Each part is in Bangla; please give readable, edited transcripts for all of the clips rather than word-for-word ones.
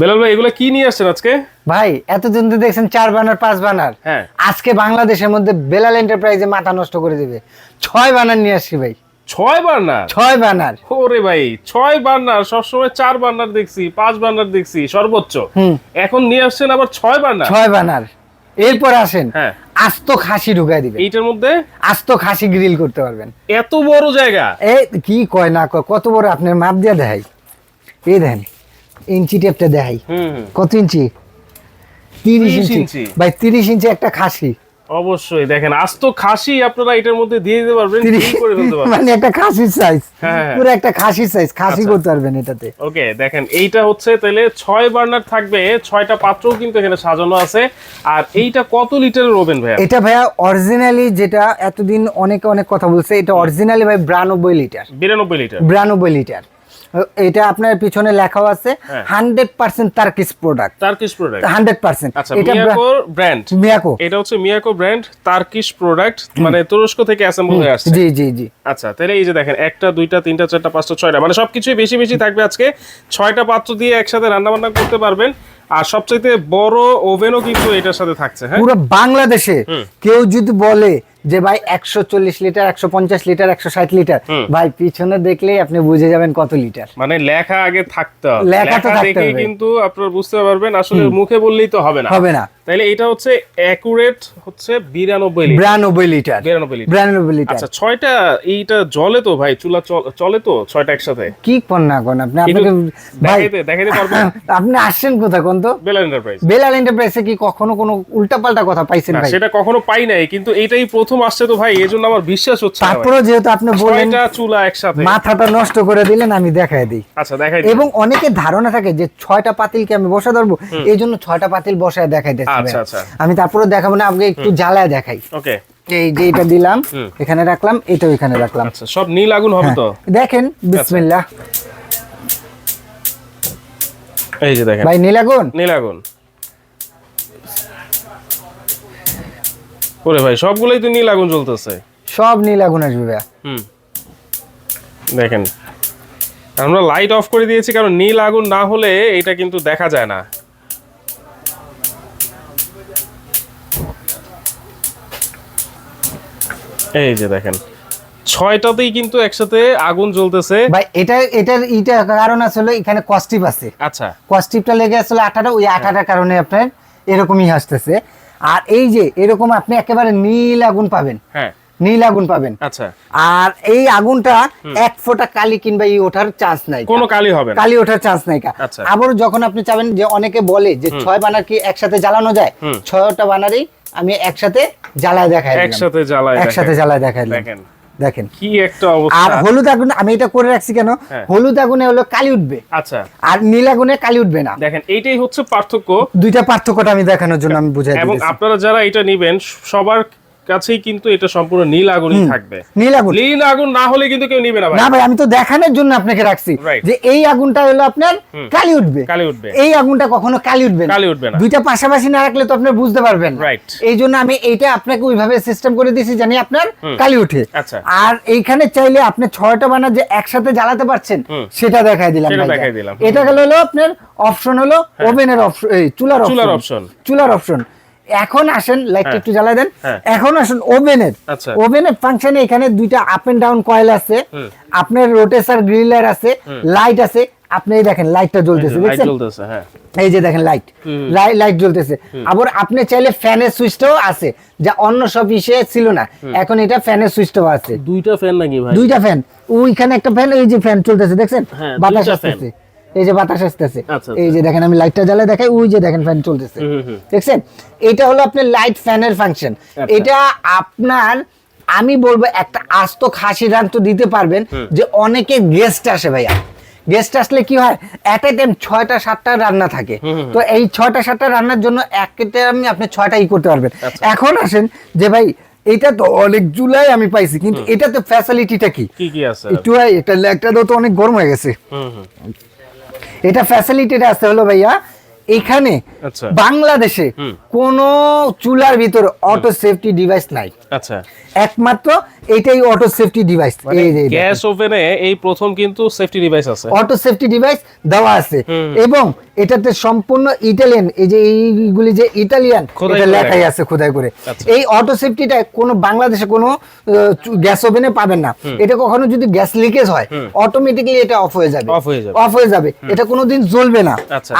বেলাল ভাই এগুলো কি নিয়ে আসছেন আজকে? ভাই এতদিন তো দেখছেন 4 বার্নার 5 বার্নার, হ্যাঁ আজকে বাংলাদেশের মধ্যে বেলাল এন্টারপ্রাইজে মাথা নষ্ট করে দিবে। 6 বার্নার নিয়ে আসছি ভাই। 6 বার্নার? 6 বার্নার। ওরে ভাই 6 বার্নার, সবসময় 4 বার্নার দেখছি, 5 বার্নার দেখছি সর্বোচ্চ। এখন নিয়ে আসছেন আবার 6 বার্নার। 6 বার্নার। এরপর আসেন, হ্যাঁ আস্ত খাসি ঢুকাই দিবে। এইটার মধ্যে আস্ত খাসি গ্রিল করতে পারবেন। এত বড় জায়গা? এই কি কয় না কয়, কত বড় আপনার মাপ দিয়ে দেখাই। এই দেখেন ইঞ্চি টেপটা দেখাই। কত ইঞ্চি? 30 ইঞ্চি ভাই। 30 ইঞ্চি একটা খাসি। অবশ্যই দেখেন আস্ত খাসি আপনারা এটার মধ্যে দিয়ে দিতে পারবেন, গ্রিল করে ফেলতে পারবেন। মানে একটা খাসির সাইজ, হ্যাঁ পুরো একটা খাসির সাইজ, খাসি আচ্ছা। করতে পারবেন এটাতে। ওকে দেখেন এইটা হচ্ছে তাহলে 6 বার্নার থাকবে, 6টা পাত্রও কিন্তু এখানে সাজানো আছে। আর এইটা কত লিটারের ওভেন ভাইয়া? এটা ভাইয়া অরিজিনালি, যেটা এতদিন অনেকে অনেক কথা বলছে, এটা অরিজিনালি ভাই 92 লিটার। 92 লিটার? 92 লিটার। এটা আপনার পিছনে লেখাও আছে 100% টার্কিশ প্রোডাক্ট। Turkish product 100%। আচ্ছা, মিয়াকো ব্র্যান্ড। মিয়াকো, এটা হচ্ছে মিয়াকো ব্র্যান্ড, টার্কিশ প্রোডাক্ট, মানে তুরস্ক থেকে অ্যাসেম্বল হয়ে আসছে। জি জি জি। আচ্ছা তাহলে এই যে দেখেন 1টা 2টা 3টা 4টা 5টা 6টা, মানে সবকিছুই বেশি বেশি থাকবে আজকে। 6টা পাত্র দিয়ে একসাথে রান্না বান্না করতে পারবেন। আর সবচেয়ে বড় ওভেনও কিন্তু এটার সাথে থাকছে। হ্যাঁ পুরো বাংলাদেশে কেউ যদি বলে যে ভাই 140 লিটার, 150 লিটার, 160 লিটার, ভাই পিছনে দেখলেই আপনি বুঝে যাবেন কত লিটার। মানে লেখা আগে থাকতে হবে, লেখা তো থাকতে দেখে হবে। কিন্তু আপনারা বুঝতে পারবেন, আসলে মুখে বললেই তো হবে না। হবে না। তাহলে এটা হচ্ছে অ্যাকুরেট হচ্ছে 92 লিটার। 92 লিটার। 92 লিটার। 92 লিটার। আচ্ছা 6টা এইটা জ্বলে তো ভাই? চুলা চলে তো 6টা একসাথে? কি কোন না কোন আপনি, আপনাকে ভাই দেখাইতে পারবেন? আপনি আসছেন কোথা কোন তো? বেলাল এন্টারপ্রাইজ। বেলাল এন্টারপ্রাইজে কি কখনো কোনো উল্টাপাল্টা কথা পাইছেন না ভাই? সেটা কখনো পাই নাই, কিন্তু এইটাই প্রথম আসছে তো ভাই, এজন্য আমার বিশ্বাস হচ্ছে না ভাই। তারপরে যেহেতু আপনি বললেন 6টা চুলা একসাথে, মাথাটা নষ্ট করে দিলেন, আমি দেখাই দিই। আচ্ছা দেখাই দিন। এবং অনেকের ধারণা থাকে যে 6টা পাতিলকে আমি বসা ধরবো, এই জন্য 6টা পাতিল বসায় দেখাই দিচ্ছি। আচ্ছা আচ্ছা আমি তারপরে দেখাবো না, আপনাকে একটু জ্বালায় দেখাই। ওকে এই যে এটা দিলাম, এখানে রাখলাম, এটাও এখানে রাখলাম। আচ্ছা সব নীল আগুন হবে তো? দেখেন বিসমিল্লাহ। এই যে দেখেন ভাই নীল আগুন, নীল আগুন। ওরে ভাই সবগুলোই তো নীল আগুন জ্বলতেছে। সব নীল আগুন আসবে ভাইয়া। দেখেন আমরা লাইট অফ করে দিয়েছি, কারণ নীল আগুন না হলে এটা কিন্তু দেখা যায় না। এই যে দেখেন 6টাতেই কিন্তু একসাথে আগুন জ্বলতেছে। ভাই এটার কারণ আসলে এখানে কস্টিপ আছে। আচ্ছা কস্টিপটা লেগে আসলে আঠাটা, ওই আঠাটার কারণে আপনার এরকমই আসতেছে। আর এই যে এরকম আপনি একেবারে নীল আগুন পাবেন। হ্যাঁ নীল আগুন পাবেন। আচ্ছা আর এই আগুনটা এক ফোঁটা কালি কিংবা ই ওঠার চান্স নাই, কোনো কালি হবে না, কালি ওঠার চান্স নাই। আচ্ছা। আবার যখন আপনি চাবেন, যে অনেকে বলে যে 6 বানার কি একসাথে জ্বালানো যায়, 6টা বানারই আমি একসাথে জ্বালায় দেখাই দিলাম। একসাথে জ্বালায় দেখাই দিলাম। দেখেন দেখেন কি একটা অবস্থা। আর হলুদ আগুন আমি এটা করে রাখছি কেন, হলুদ আগুনে হলো কালি উঠবে, আচ্ছা আর নীল আগুনে কালি উঠবে না। দেখেন এইটাই হচ্ছে পার্থক্য। দুইটা পার্থক্যটা আমি দেখানোর জন্য আমি বুঝাই এবং দিয়েছি। আপনারা যারা এটা নেবেন সবার কাছেই কিন্তু এটা সম্পূর্ণ নীল আগুনই থাকবে। নীল আগুন, নীল আগুন না হলে কিন্তু কেউ নেবে না ভাই। না ভাই, আমি তো দেখানোর জন্য আপনাকে রাখছি যে এই আগুনটা হলো আপনার কালি উঠবে, কালি উঠবে। এই আগুনটা কখনো কালি উঠবে না, কালি উঠবে না। দুইটা পাশাপাশি না রাখলে তো আপনি বুঝতে পারবেন না। রাইট। এই জন্য আমি এইটা আপনাকে ওইভাবে সিস্টেম করে দিয়েছি জানি আপনার কালি উঠে। আচ্ছা আর এইখানে চাইলে আপনি 6টা বানা যে একসাথে জ্বালাতে পারছেন সেটা দেখাই দিলাম। সেটা ভাইয়া। দেখাই দিলাম। এটা গেল হলো আপনার অপশন, হলো ওভেনের অপশন, এই চুলার অপশন। চুলার অপশন। এখন আসেন লাইটটা একটু জ্বালায় দেন। হ্যাঁ। এখন আসেন ওভেনের। আচ্ছা। ওভেনের ফাংশনে এখানে দুইটা আপ এন্ড ডাউন কয়েল আছে, আপনার রোটেশন গ্রিলার আছে, লাইট আছে। আপনি এই দেখেন লাইটটা জ্বলতেছে, লাইট দেখছেন? জ্বলতেছে, হ্যাঁ এই যে দেখেন লাইট, লাইট জ্বলতেছে। আবার আপনি চাইলে ফ্যানের সুইচটাও আছে, যা অন্য সব ইসে ছিল না, এখন এটা ফ্যানের সুইচটাও আছে। দুইটা ফ্যান নাকি ভাই? দুইটা ফ্যান, ওইখানে একটা ফ্যান, এই যে ফ্যান চলতেছে দেখছেন, হ্যাঁ, বাতাস দুইটা আসতেছে, এই যে বাতাস আসতেছে। আচ্ছা, এই যে দেখেন আমি লাইটটা জ্বালায় দেখাই, ওই যে দেখেন ফ্যান চলতেছে, দেখছেন? এটা হলো আপনার লাইট ফ্যানের ফাংশন। এটা আপনার, আমি বলবো একটা আস্ত খাসি রান তো দিতে পারবেন, যে অনেকে গেস্ট আসে ভাইয়া। গেস্ট আসলে কি হয়, এট এ টাইম 6টা 7টা রান্না থাকে, তো এই 6টা 7টা রান্নার জন্য একটা আমি আপনি 6টাই করতে পারবেন। এখন আসেন যে ভাই এটা তো অনেক জুলাই আমি পাইছি, কিন্তু এটা তো ফ্যাসিলিটিটা কি কি আছে? একটু একটা তো অনেক গরম হয়ে গেছে। এটা ফ্যাসিলিটিটা আছে হলো ভাইয়া, এখানে বাংলাদেশে কোন চুলার ভিতর অটো সেফটি ডিভাইস নাই। আচ্ছা একমাত্র এটাই অটো সেফটি ডিভাইস। এই যে গ্যাস ওভেনে এই প্রথম কিন্তু সেফটি ডিভাইস আছে, অটো সেফটি ডিভাইস দেওয়া আছে, এবং এটাতে সম্পূর্ণ ইটালিয়ান, এই যে এইগুলি যে ইটালিয়ান এটা লেখাই আছে খোদাই করে। এই অটো সেফটিটা কোনো বাংলাদেশে কোনো গ্যাস ওভেনে পাবেন না। এটা কখনো যদি গ্যাস লিকেজ হয় অটোমেটিক্যালি এটা অফ হয়ে যাবে, অফ হয়ে যাবে, এটা কোনোদিন জ্বলবে না।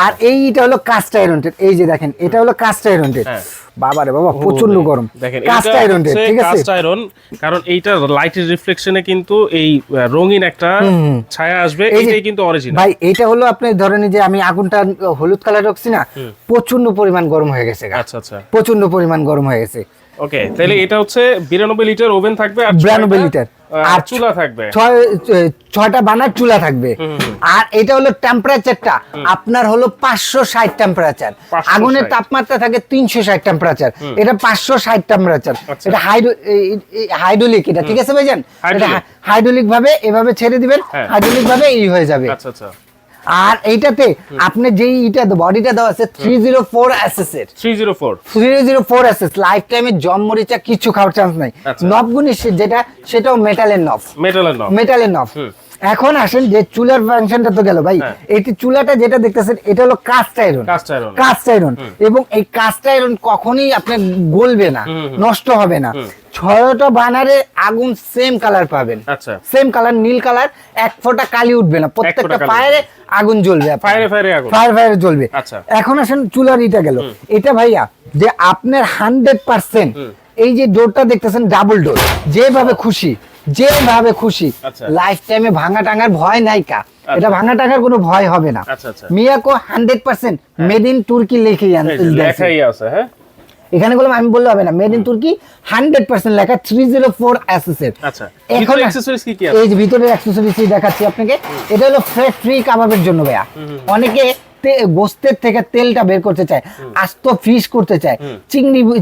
আর এইটা হলো কাস্ট আয়রনের, এই যে দেখেন এটা হলো কাস্ট আয়রনের। বাবারে বাবা প্রচন্ড গরম, কাস্ট আয়রন, ঠিক আছে কাস্ট আয়রন, কারণ এইটা লাইটের রিফ্লেকশনে কিন্তু এই রঙিন একটা ছায়া আসবে, এইটাই কিন্তু অরিজিনাল ভাই। এটা হলো আপনি ধরেন যে আমি আগুনটা হলুদ কালার রাখছি না, প্রচন্ড পরিমাণ গরম হয়ে গেছে। আচ্ছা আচ্ছা, প্রচন্ড পরিমাণ গরম হয়ে গেছে। ওকে, তাহলে এটা হচ্ছে 92 লিটার ওভেন থাকবে আর 92 লিটার আর চুলা থাকবে, 6টা বানার চুলা থাকবে। আর এটা হলো টেম্পারেচারটা আপনার হলো 560 টেম্পারেচার, আগুনের তাপমাত্রা থাকে 360 টেম্পারেচার, এটা 560 টেম্পারেচার। এটা হাইড্রোলিক, এটা ঠিক আছে ভাইজান, এটা হাইড্রোলিক ভাবে এভাবে ছেড়ে দিবেন, হাইড্রোলিক ভাবে এই হয়ে যাবে। আচ্ছা আচ্ছা। আর এইটাতে আপনি যেই এটা বডিটা দেওয়া আছে 304 এসএস এর, 304 এসএস, লাইফ টাইমে জম মরিচা কিছু খাওয়ার চান্স নাই। নবগুনি যেটা সেটাও মেটালের নব, মেটালের নব। এখন আসেন যে চুলার ফাংশনটা তো গেল ভাই, এই চুলাটা যেটা দেখতেছেন এটা হলো কাস্ট আয়রন, কাস্ট আয়রন, এবং এই কাস্ট আয়রন কখনোই আপনার গলবে না, নষ্ট হবে না। 6টা বানারে আগুন সেম কালার পাবেন, সেম কালার নীল কালার, এক ফোঁটা কালি উঠবে না, প্রত্যেকটা ফায়ারে আগুন জ্বলবে, ফায়ারে জ্বলবে। এখন আসেন চুলার এটা গেল, এটা ভাইয়া যে আপনার 100% এই যে ডোরটা দেখতেছেন ডাবল ডোর, যেভাবে খুশি লাইফ টাইমে ভাঙা টাঙার ভয় নাই কা, এটা ভাঙা টাঙার কোনো ভয় হবে না। মিয়াকো 100% মেড ইন তুর্কি লেখাই আছে, হ্যাঁ এখানে বললাম আমি বললে হবে না, মেড ইন তুর্কি 100% লেখা, 304 এসএস এর। আচ্ছা, এখন অ্যাকসেসরিজ কি কি আছে? এই যে ভিতরের অ্যাকসেসরিজ দেখাচ্ছি আপনাকে। এটা হলো ফ্রি কাবাবের জন্য ভাইয়া, অনেকে গোস্তের থেকে তেলটা বের করতে চায়, আস্ত ফিশ করতে চায়,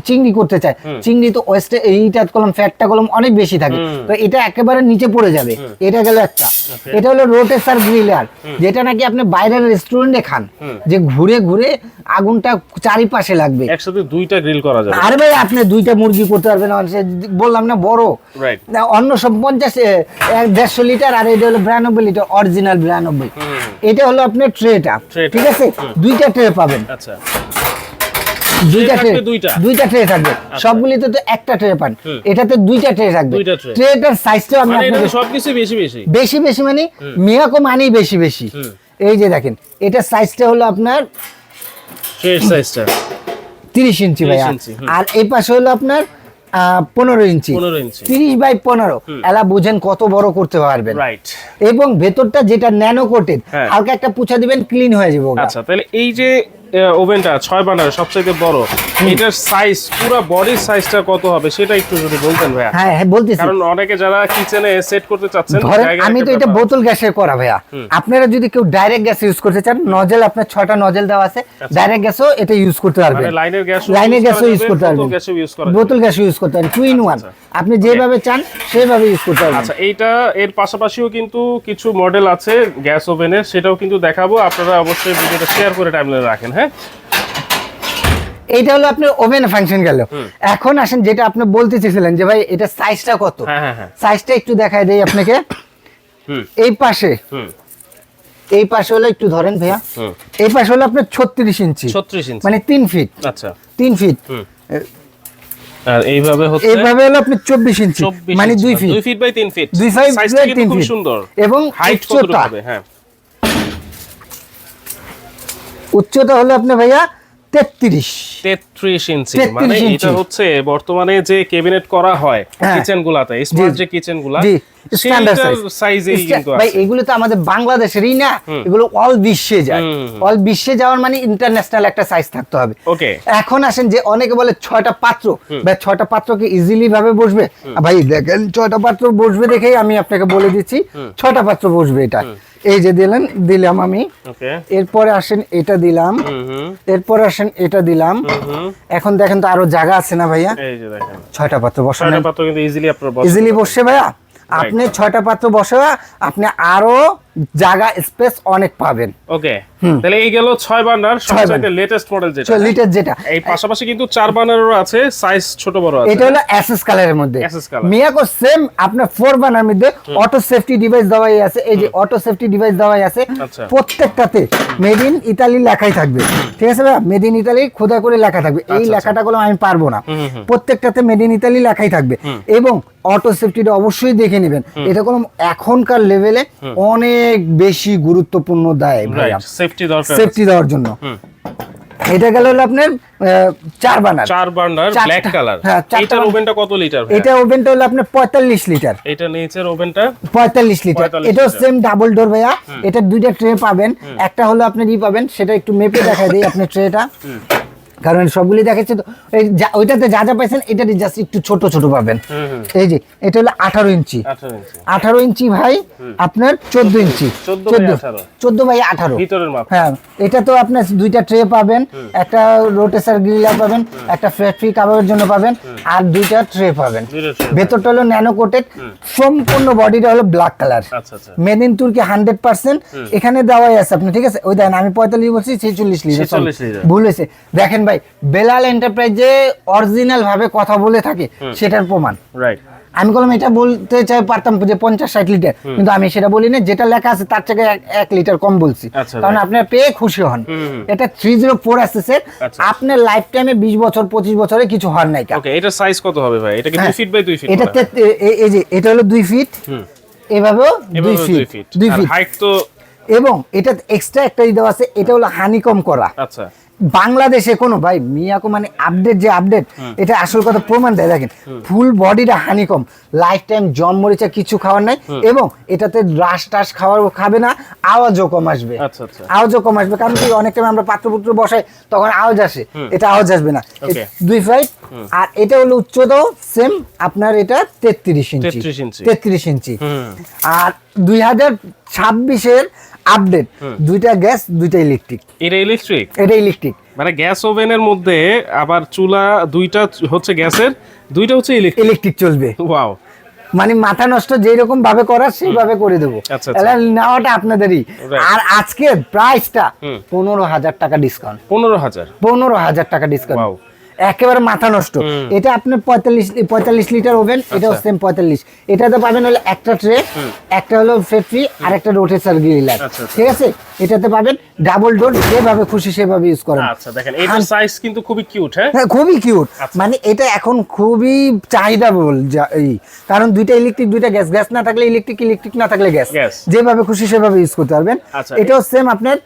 চিংড়ি করতে চায়, চিংড়ি তো ওয়েস্টে এইটা কলম ফ্যাটটা কলম অনেক বেশি থাকে, তো এটা একেবারে নিচে পড়ে যাবে। এটা গেল একটা। এটা হলো রোটেসার গ্রিলার, যেটা নাকি আপনি বাইরের রেস্টুরেন্টে খান, যে ঘুরে ঘুরে আগুনটা চারিপাশে লাগবে, একসাথে দুইটা গ্রিল করা যাবে। আরে ভাই আপনি দুইটা মুরগি করতে পারবেন, বললাম না বড়, অন্য সব 150 লিটার, আর এটা হলো 92 লিটার অরিজিনাল 92। এটা হলো আপনার ট্রেটা, ঠিক আছে, দুইটা ট্রে পাবেন। আচ্ছা, দুইটা ট্রে থাকবে, সবগুলিতে তো একটা ট্রে পান, এটাতে দুইটা ট্রে থাকবে। ট্রেটার সাইজটা আমি আপনাদের সবকিছু বেশি বেশি মানে মিয়াকো মানেই বেশি বেশি। এই যে দেখেন এটা সাইজটা হলো আপনার ট্রের সাইজটা 30 ইঞ্চি ভাইয়া, আর এই পাশে হলো আপনার 15 ইঞ্চি, 30x15। এলা বুঝেন কত বড় করতে পারবেন, এবং ভেতরটা যেটা ন্যানো কোটেড, হালকা একটা পুছা দিবেন ক্লিন হয়ে যাবে। আচ্ছা, তাহলে এই যে ওভেনটা 6 বার্নার সবচেয়ে বড়, এটার সাইজ পুরো বডির সাইজটা কত হবে সেটা একটু যদি বলতেন ভাইয়া। হ্যাঁ বলতেছি, কারণ অনেকে যারা কিচেনে সেট করতে চাচ্ছেন, আমি তো এটা বোতল গ্যাসের করা ভাইয়া, আপনারা যদি কেউ ডাইরেক্ট গ্যাস ইউজ করতে চান, নজেল আপনার 6টা নজেল দেওয়া আছে, ডাইরেক্ট গ্যাসও এটা ইউজ করতে পারবেন, মানে লাইনের গ্যাসও ইউজ করতে পারবেন, বোতল গ্যাসও ইউজ করতে পারবেন, 2 in 1, আপনি যেভাবে চান সেভাবে ইউজ করতে পারবেন। আচ্ছা, এইটা এর পাশাপাশিও কিন্তু কিছু মডেল আছে গ্যাস ওভেনের, সেটাও কিন্তু দেখাবো, আপনারা অবশ্যই ভিডিওটা শেয়ার করে টাইমলাইনে রাখেন। হ্যাঁ, এইটা হলো আপনার ওভেন ফাংশন গেল। এখন আসেন যেটা আপনি বলতে চেয়েছিলেন যে ভাই এটা সাইজটা কত, সাইজটা একটু দেখায় দেই আপনাকে। এই পাশে হলো একটু ধরেন ভাইয়া, এই পাশে হলো আপনার 36 ইঞ্চি, মানে 3 ফিট। আচ্ছা, 3 ফিট। আর এইভাবে হচ্ছে, এইভাবে হলো আপনি 24 ইঞ্চি, মানে 2 feet, 2 feet by 3 feet, 2 feet by 3 খুব ফিট সুন্দর। এবং হাইট কত হবে? হ্যাঁ, উচ্চতা হলো আপনি ভাইয়া 33 ইঞ্চি, মানে এটা হচ্ছে বর্তমানে যে ক্যাবিনেট করা হয় কিচেন গুলাতে, স্মার্ট যে কিচেন গুলা, স্ট্যান্ডার্ড সাইজেই কিন্তু আছে ভাই। এগুলো তো আমাদের বাংলাদেশেরই না, এগুলো অল বিশ্বে যায়, অল বিশ্বে যাওয়ার মানে ইন্টারন্যাশনাল একটা সাইজ থাকতে হবে। ওকে, এখন আসেন যে অনেকে বলে 6টা পাত্র, ভাই 6টা পাত্র কি ইজিলি ভাবে বসবে? ভাই দেখেন 6টা পাত্র বসবে দেখেই আমি আপনাকে বলে দিচ্ছি 6টা পাত্র বসবে। এটা এই যে দিলাম আমি, এরপরে আসেন এটা দিলাম, এরপরে আসেন এটা দিলাম। এখন দেখেন তো আরো জায়গা আছে না ভাইয়া? এই যে দেখেন 6টা পাত্র বসানো, 6টা পাত্র কিন্তু ইজিলি আপনারা ইজিলি বসে ভাইয়া। আপনি 6টা পাত্র বসা, আপনি আরো জায়গা স্পেস অনেক পাবেন। ওকে, তাহলে এই গেল 6 বার্নার সবচেয়ে লেটেস্ট মডেল যেটা। লিটার যেটা এই পাশাপাশি কিন্তু 4 বার্নারও আছে, সাইজ ছোট বড় আছে। এটা হলো এসএস কালারের মধ্যে। এসএস কালার মিয়াকো সেম আপনার 4 বার্নার মধ্যে অটো সেফটি ডিভাইস দেওয়াই আছে। এই যে অটো সেফটি ডিভাইস দেওয়াই আছে, প্রত্যেকটাতে মেড ইন ইতালি লেখাই থাকবে। ঠিক আছে ভাই, মেড ইন ইতালি খোদা করে লেখা থাকবে। এই লেখাটা গুলো আমি পারবো না, প্রত্যেকটাতে মেড ইন ইতালি লেখাই থাকবে। এবং অটো সেফটিটা অবশ্যই দেখে নেবেন, এটা কোনো এখনকার লেভেলে অনেক বেশি গুরুত্বপূর্ণ দেয় ভাইয়া, সেফটি দরকার, সেফটি দেওয়ার জন্য। এটা গেল হলো আপনার 4 বার্নার ব্ল্যাক কালার। এটার ওভেনটা কত লিটার? এটা ওভেনটা হলো আপনার 45 লিটার। এটা নিচের ওভেনটা 45 লিটার। এটাও সেম ডাবল ডোর ভাইয়া। এটা দুইটা ট্রে পাবেন, একটা হলো আপনি পাবেন, সেটা একটু মেপে দেখাই দেই আপনি ট্রেটা, কারণ সবগুলি দেখাচ্ছে তো। ওইটাতে যা যা পাইছেন এটাতে জাস্ট একটু ছোট ছোট পাবেন। এই যে এটা হলো 18 ইঞ্চি। 18 ইঞ্চি ভাই আপনার 14 ইঞ্চি। 14 বাই 18 ভিতরের মাপ। হ্যাঁ, এটা তো আপনার দুইটা ট্রে পাবেন, একটা রোটেসার গ্রিলার পাবেন, একটা ফ্ল্যাট ফ্রি কাভারের জন্য পাবেন, আর দুইটা ট্রে পাবেন। ভেতরটা হলো ন্যানো কোটেড, সম্পূর্ণ বডিটা হলো ব্ল্যাক কালার। মেড ইন তুর্কি 100%। এখানে দেওয়াই আছে আপনি, ঠিক আছে। ওই দেখেন আমি 45 বলছি, 46 লিটার ভুল হয়েছে। দেখেন ভাই, বেলাল এন্টারপ্রাইজে অরিজিনাল ভাবে কথা বলে থাকে, সেটার প্রমাণ। রাইট, আমি বললাম এটা বলতে চাই পারতাম যে 50-60 লিটার, কিন্তু আমি সেটা বলি না, যেটা লেখা আছে তার থেকে 1 লিটার কম বলছি, কারণ আপনি পেয়ে খুশি হন। এটা 304 এসএসের, আপনার লাইফ টাইমে 20 বছর 25 বছরে কিছু হওয়ার নাই। ওকে, এটা সাইজ কত হবে ভাই? এটা কি 2 ফিট বাই 2 ফিট? এটা এই যে এটা হলো 2 ফিট, এভাবেও 2 ফিট, 2 ফিট হাইট তো। এবং এটা এক্সট্রা একটা দেওয়া আছে, এটা হলো হানিকম করা। আচ্ছা, বাংলাদেশে কোনো ভাই মিয়াকো মানে আপডেট যে আপডেট, এটা আসল কথা প্রমাণ দেয়। দেখেন ফুল বডিটা হানিকম, লাইফ টাইম জম মরিচা কিছু খাওয়ার নাই, এবং এটাতে রাশ টাশ খাবে না, আওয়াজও কম আসবে। আওয়াজও কম আসবে, কারণ কি অনেক টাইম আমরা পাত্রপুত্র বসাই তখন আওয়াজ আসে, এটা আওয়াজ আসবে না। 2 ফিট। আর এটা হলো উচ্চতাও সেম আপনার, এটা 33 ইঞ্চি। 33 ইঞ্চি। আর 2026-এর আপডেট, দুইটা গ্যাস দুইটা ইলেকট্রিক। এটা ইলেকট্রিক? এটা ইলেকট্রিক, মানে গ্যাস ওভেনের মধ্যে আবার চুলা দুইটা হচ্ছে গ্যাসের, দুইটা হচ্ছে ইলেকট্রিক চলবে। ওয়াও, মানে মাথা নষ্ট যেরকম ভাবে করার সেইভাবে করে দেবো। তাহলে নেওয়াটা আপনাদেরই। আর আজকে প্রাইসটা 15,000 টাকা ডিসকাউন্ট। 15,000 টাকা ডিসকাউন্ট, একেবারে মাথা নষ্ট। এটা আপনার 45 লিটার ওভেন, এটাও সেম 45। এটাতে পাবেন হলো একটা ট্রে, একটা হলো ফ্রি, আর একটা রোটেসার গ্রিলার। ঠিক আছে, এটাতে পাবেন ডাবল ডোর, যেভাবে খুশি সেভাবে ইউজ করেন। আচ্ছা, দেখেন এটার সাইজ কিন্তু খুবই কিউট। হ্যাঁ, খুবই কিউট। মানে এটা এখন খুবই চাহিদাবহুল, কারণ দুইটা ইলেকট্রিক দুইটা গ্যাস, গ্যাস না থাকলে ইলেকট্রিক, ইলেকট্রিক না থাকলে গ্যাস, যেভাবে খুশি সেভাবে ইউজ করতে পারবেন। এটাও সেম আপনার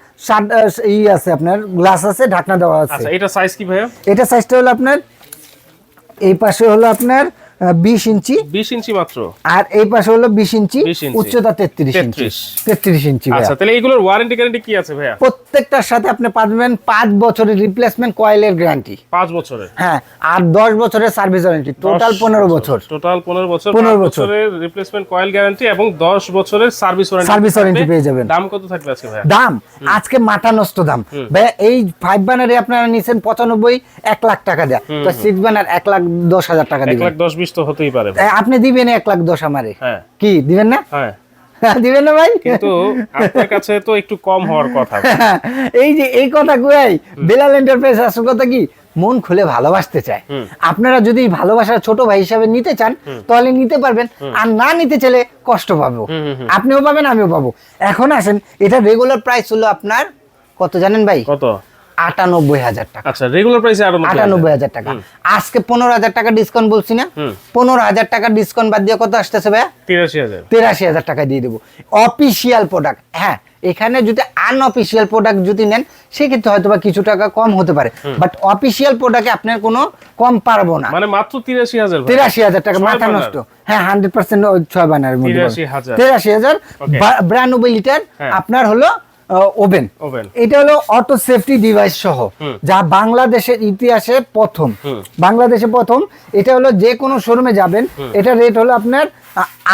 আছে, আপনার গ্লাস আছে, ঢাকনা দেওয়া আছে। আচ্ছা, এটা সাইজ কি ভাইয়া? এটা সাইজটা হলো আপনার, এই পাশে হলো আপনার 20 ইঞ্চি। 20 ইঞ্চি মাত্র। আর এই পাশে হলো 20 ইঞ্চি, উচ্চতা 33 ইঞ্চি। 33 ইঞ্চি। আচ্ছা, তাহলে এগুলোর ওয়ারেন্টি গ্যারান্টি কি আছে ভাইয়া? প্রত্যেকটার সাথে আপনি পাবেন 5 বছরের রিপ্লেসমেন্ট কয়েলের গ্যারান্টি। 5 বছরের? হ্যাঁ, আর 10 বছরের সার্ভিস ওয়ারেন্টি, টোটাল 15 বছর। টোটাল 15 বছর, 15 বছরের রিপ্লেসমেন্ট কয়েল গ্যারান্টি এবং 10 বছরের সার্ভিস ওয়ারেন্টি পেয়ে যাবেন। দাম কত থাকবে আজকে ভাইয়া? দাম আজকে মাথা নষ্ট দাম ভাইয়া। এই 5 বানারে আপনারা নিছেন 95, 1 লাখ টাকা দেয়া, তো 6 বানার 1,10,000 টাকা দিবেন। 1,10,20 তো হতেই পারে। আপনি দিবেন 1,10,000 আমারে? হ্যাঁ, কি দিবেন না? হ্যাঁ দিবেন না ভাই? কিন্তু আপনার কাছে তো একটু কম হওয়ার কথা। এই যে এই কথা কই, বেলাল এন্টারপ্রাইজ আসল কথা কি, মন খুলে ভালোবাসতে চায়। আপনারা যদি ভালোবাসার ছোট ভাই হিসাবে নিতে চান তাহলে নিতে পারবেন, আর না নিতে চাইলে কষ্ট পাবো, আপনিও পাবেন আমিও পাবো। এখন আসেন, এটা রেগুলার প্রাইস হলো আপনার কত জানেন ভাই? কত? 98,000 টাকা। আচ্ছা, রেগুলার প্রাইসে 98,000 টাকা। আজকে 15,000 টাকা ডিসকাউন্ট বলছি না, 15,000 টাকা ডিসকাউন্ট বাদ দিয়ে কত আসতেছে ভাই? 83,000 টাকা দিয়ে দেবো। Official product. হ্যাঁ, এখানে যদি আনঅফিসিয়াল প্রোডাক্ট যদি নেন সেক্ষেত্রে হয়তো বা কিছু টাকা কম হতে পারে, বাট অফিসিয়াল প্রোডাক্টে আপনার কোনো কম পারবো না। মানে মাত্র 83,000? 83,000 টাকা, মাথা নষ্ট। হ্যাঁ, 100% 6 বানারের মধ্যে 83,000। 92 লিটার আপনার হলো ওভেন। এটা হলো অটো সেফটি ডিভাইস সহ, যা বাংলাদেশের ইতিহাসে প্রথম। বাংলাদেশে প্রথম। এটা হলো যে কোনো শোরুমে যাবেন, এটা রেট হলো আপনার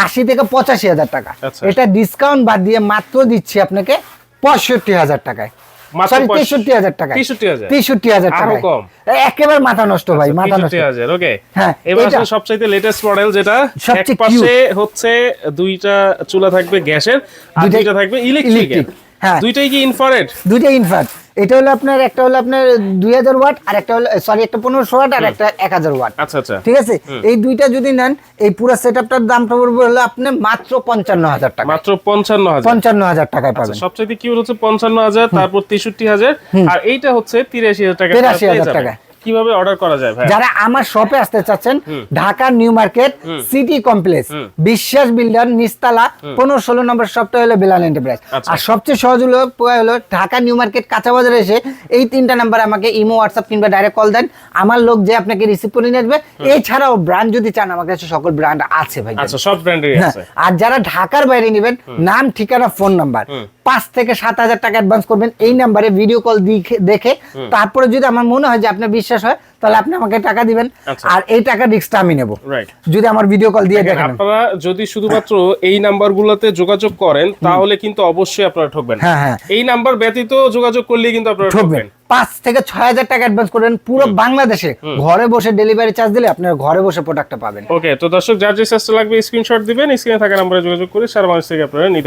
80 থেকে 85,000 টাকা। এটা ডিসকাউন্ট বাদ দিয়ে মাত্র দিচ্ছি আপনাকে 65,000 টাকায়। মাত্র সরি 63000 টাকা, 63000 63000 টাকা, আরো কম। একেবারে মাথা নষ্ট ভাই, মাথা নষ্ট। 63000 ওকে। হ্যাঁ, এবার এটা আসলে সবচাইতে লেটেস্ট মডেল, যেটা এক সবচেয়ে পাশে হচ্ছে দুইটা চুলা থাকবে গ্যাসের, আর দুইটা থাকবে ইলেকট্রিকের। হ্যাঁ, দুইটাই কি ইনফ্রারেড? দুইটা ইনফ্রারেড। এটা হলো আপনার, একটা হলো আপনার 2000 ওয়াট, আর একটা হলো সরি একটা 1500 ওয়াট, আর একটা 1000 ওয়াট। আচ্ছা আচ্ছা, ঠিক আছে, এই দুইটা যদি নেন এই পুরো সেটআপটার দামটা পড়বে হলো আপনি মাত্র 55000 টাকা, মাত্র 55000। 55000 টাকায় পাবেন। সবচাইতে কিউট হচ্ছে 55000, তারপর 63000, আর এইটা হচ্ছে 83000 টাকা। 83000 টাকা। কিভাবে অর্ডার করা যায় ভাই? যারা আমার শপে আসতে চাচ্ছেন, Dhaka new market city complex, বিশ্বাস বিল্ডার, নিস্তালা 15-16 নম্বর শপটা হলো বেলাল এন্টারপ্রাইজ। আর সবচেয়ে সহজ হলো ঢাকা নিউ মার্কেট কাঁচা বাজারে এসে এই 3টা নাম্বার আমাকে ইমো, হোয়াটসঅ্যাপ কিংবা ডাইরেক্ট কল দেন, আমার লোক যে আপনাকে রিসিভ করে নিয়ে আসবে। এছাড়াও ব্র্যান্ড যদি চান, আমার কাছে সকল ব্র্যান্ড আছে ভাই। আচ্ছা, সব ব্র্যান্ডেরই আছে। আর যারা ঢাকার বাইরে নেবেন, নাম, ঠিকানা, ফোন নাম্বার, 5 থেকে 7000 টাকা অ্যাডভান্স করবেন এই নাম্বারে, ভিডিও কল দেখে তারপরে যদি আমার মনে হয় যে আপনার বিশ্বাস হয়, তাহলে আপনি আমাকে টাকা দিবেন, আর এই টাকা রিস্কটা আমি নেব যদি আমার ভিডিও কল দিয়ে দেখেন। আপনারা যদি শুধুমাত্র এই নাম্বারগুলোতে যোগাযোগ করেন, তাহলে কিন্তু অবশ্যই আপনারা ঠকবেন। হ্যাঁ, এই নাম্বার ব্যতীত যোগাযোগ করলে কিন্তু আপনারা ঠকবেন। 5 থেকে 6000 টাকা অ্যাডভান্স করবেন, পুরো বাংলাদেশে ঘরে বসে ডেলিভারি চার্জ দিলে আপনারা ঘরে বসে প্রোডাক্টটা পাবেন। ওকে, তো দর্শক যার যে সাইজটা লাগবে স্ক্রিনশট দিবেন, স্ক্রিনে থাকা নাম্বারে যোগাযোগ করে সারা বাংলাদেশ থেকে আপনারা নিতে